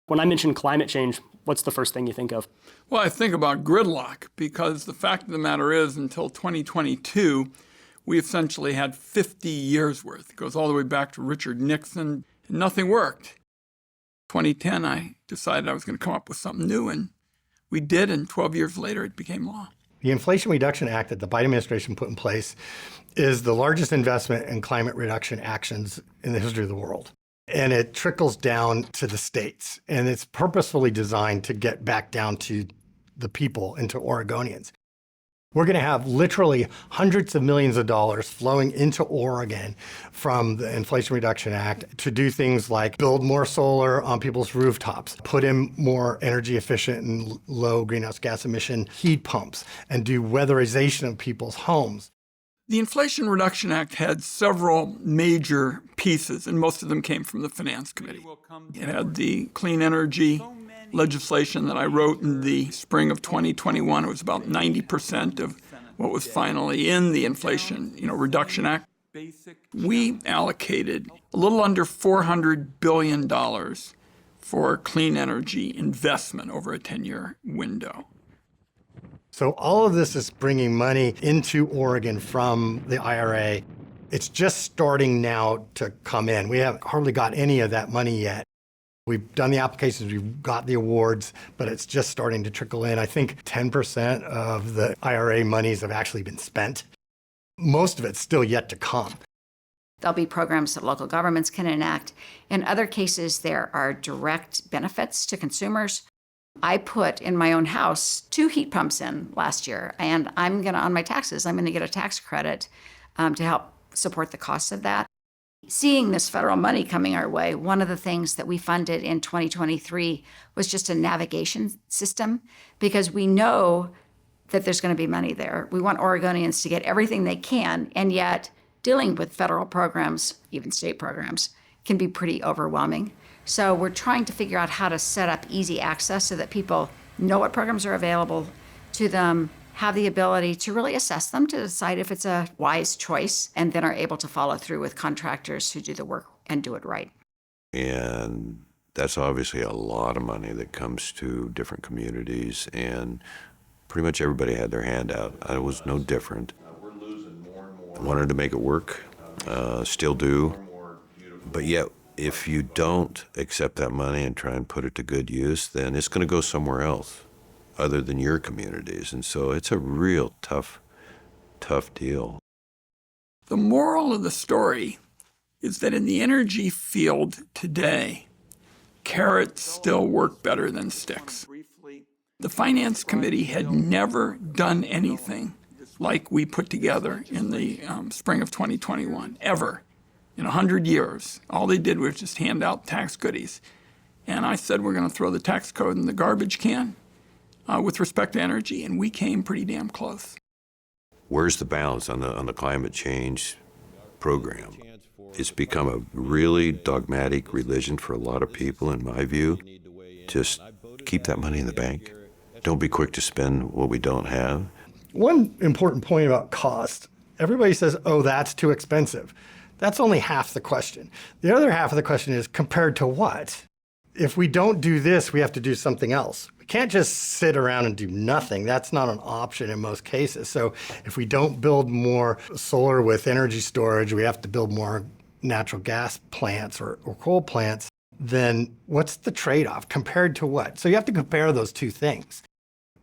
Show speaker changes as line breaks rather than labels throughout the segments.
When I mention climate change, what's the first thing you think of?
Well, I think about gridlock, because the fact of the matter is, until 2022, we essentially had 50 years worth. It goes all the way back to Richard Nixon, and nothing worked. 2010, I decided I was going to come up with something new, and we did, and 12 years later, it became law.
The Inflation Reduction Act that the Biden administration put in place is the largest investment in climate reduction actions in the history of the world. And it trickles down to the states, and it's purposefully designed to get back down to the people, into Oregonians. We're going to have literally hundreds of millions of dollars flowing into Oregon from the Inflation Reduction Act to do things like build more solar on people's rooftops, put in more energy efficient and low greenhouse gas emission heat pumps, and do weatherization of people's homes.
The Inflation Reduction Act had several major pieces, and most of them came from the Finance Committee. It had the clean energy legislation that I wrote in the spring of 2021. It was about 90% of what was finally in the Inflation Reduction Act. We allocated a little under $400 billion for clean energy investment over a 10-year window.
So all of this is bringing money into Oregon from the IRA. It's just starting now to come in. We haven't hardly got any of that money yet. We've done the applications, we've got the awards, but it's just starting to trickle in. I think 10% of the IRA monies have actually been spent. Most of it's still yet to come.
There'll be programs that local governments can enact. In other cases, there are direct benefits to consumers. I put in my own house 2 heat pumps in last year, and I'm going to, on my taxes, I'm going to get a tax credit to help support the cost of that. Seeing this federal money coming our way, one of the things that we funded in 2023 was just a navigation system, because we know that there's going to be money there. We want Oregonians to get everything they can, and yet dealing with federal programs, even state programs, can be pretty overwhelming. So we're trying to figure out how to set up easy access so that people know what programs are available to them, have the ability to really assess them to decide if it's a wise choice, and then are able to follow through with contractors who do the work and do it right.
And that's obviously a lot of money that comes to different communities, and pretty much everybody had their hand out. I was no different. I wanted to make it work, still do, but yet if you don't accept that money and try and put it to good use, then it's going to go somewhere else other than your communities. And so it's a real tough deal.
The moral of the story is that in the energy field today, carrots still work better than sticks. The Finance Committee had never done anything like we put together in the spring of 2021, ever. In 100 years, all they did was just hand out tax goodies. And I said, we're going to throw the tax code in the garbage can with respect to energy, and we came pretty damn close.
Where's the balance on the climate change program? It's become a really dogmatic religion for a lot of people, in my view. Just keep that money in the bank. Don't be quick to spend what we don't have.
One important point about cost, everybody says, oh, that's too expensive. That's only half the question. The other half of the question is, compared to what? If we don't do this, we have to do something else. We can't just sit around and do nothing. That's not an option in most cases. So if we don't build more solar with energy storage, we have to build more natural gas plants or coal plants, then what's the trade-off? Compared to what? So you have to compare those two things.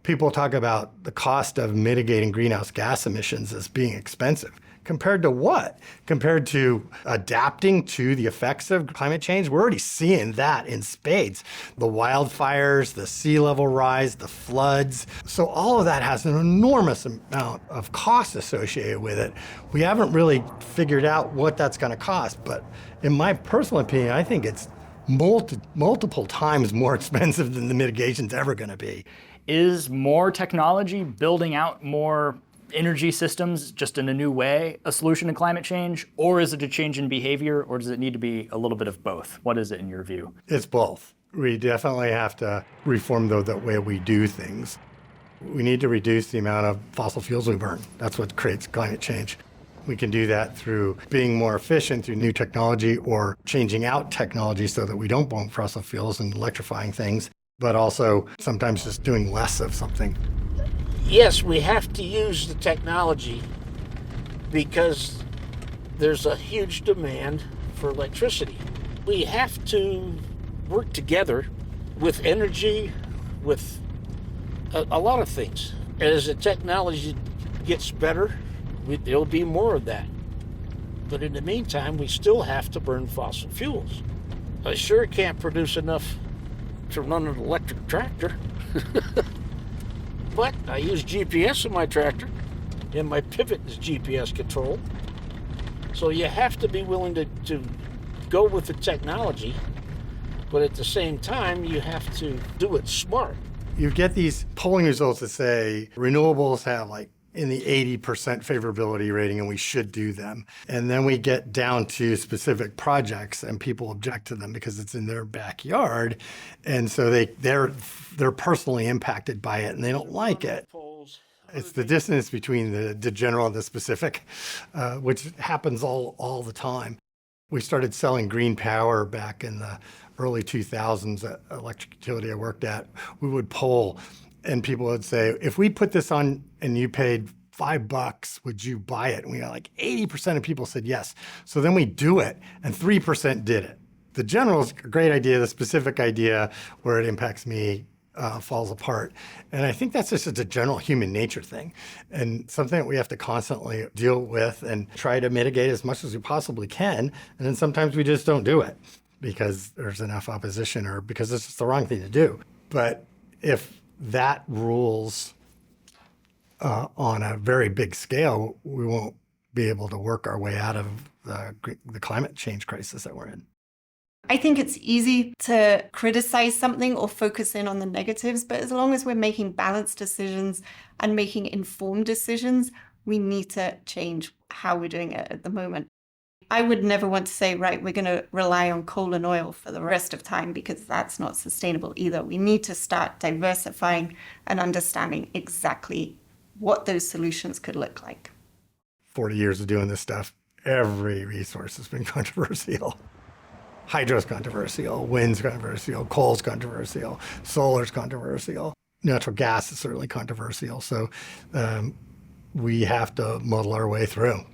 People talk about the cost of mitigating greenhouse gas emissions as being expensive. Compared to what? Compared to adapting to the effects of climate change? We're already seeing that in spades. The wildfires, the sea level rise, the floods. So all of that has an enormous amount of cost associated with it. We haven't really figured out what that's going to cost, but in my personal opinion, I think it's multiple times more expensive than the mitigation's ever going to be.
Is more technology, building out more energy systems just in a new way, a solution to climate change? Or is it a change in behavior, or does it need to be a little bit of both? What is it in your view?
It's both. We definitely have to reform the way we do things. We need to reduce the amount of fossil fuels we burn. That's what creates climate change. We can do that through being more efficient through new technology or changing out technology so that we don't burn fossil fuels and electrifying things, but also sometimes just doing less of something.
Yes, we have to use the technology because there's a huge demand for electricity. We have to work together with energy, with a lot of things. As the technology gets better, there'll be more of that. But in the meantime, we still have to burn fossil fuels. I sure can't produce enough to run an electric tractor. But I use GPS in my tractor, and my pivot is GPS controlled. So you have to be willing to go with the technology, but at the same time, you have to do it smart.
You get these polling results that say renewables have like in the 80% favorability rating and we should do them. And then we get down to specific projects and people object to them because it's in their backyard. And so they're personally impacted by it and they don't like it. It's the dissonance between the general and the specific, which happens all the time. We started selling green power back in the early 2000s at electric utility I worked at. We would poll and people would say, if we put this on and you paid $5, would you buy it? And we got like 80% of people said yes. So then we do it and 3% did it. The general is a great idea. The specific idea where it impacts me falls apart. And I think that's just a general human nature thing and something that we have to constantly deal with and try to mitigate as much as we possibly can. And then sometimes we just don't do it because there's enough opposition or because it's just the wrong thing to do. But if that rules on a very big scale, we won't be able to work our way out of the climate change crisis that we're in.
I think it's easy to criticize something or focus in on the negatives, but as long as we're making balanced decisions and making informed decisions, we need to change how we're doing it at the moment. I would never want to say, right, we're going to rely on coal and oil for the rest of time because that's not sustainable either. We need to start diversifying and understanding exactly what those solutions could look like.
40 years of doing this stuff, every resource has been controversial. Hydro's controversial, wind's controversial, coal's controversial, solar's controversial. Natural gas is certainly controversial. So we have to muddle our way through.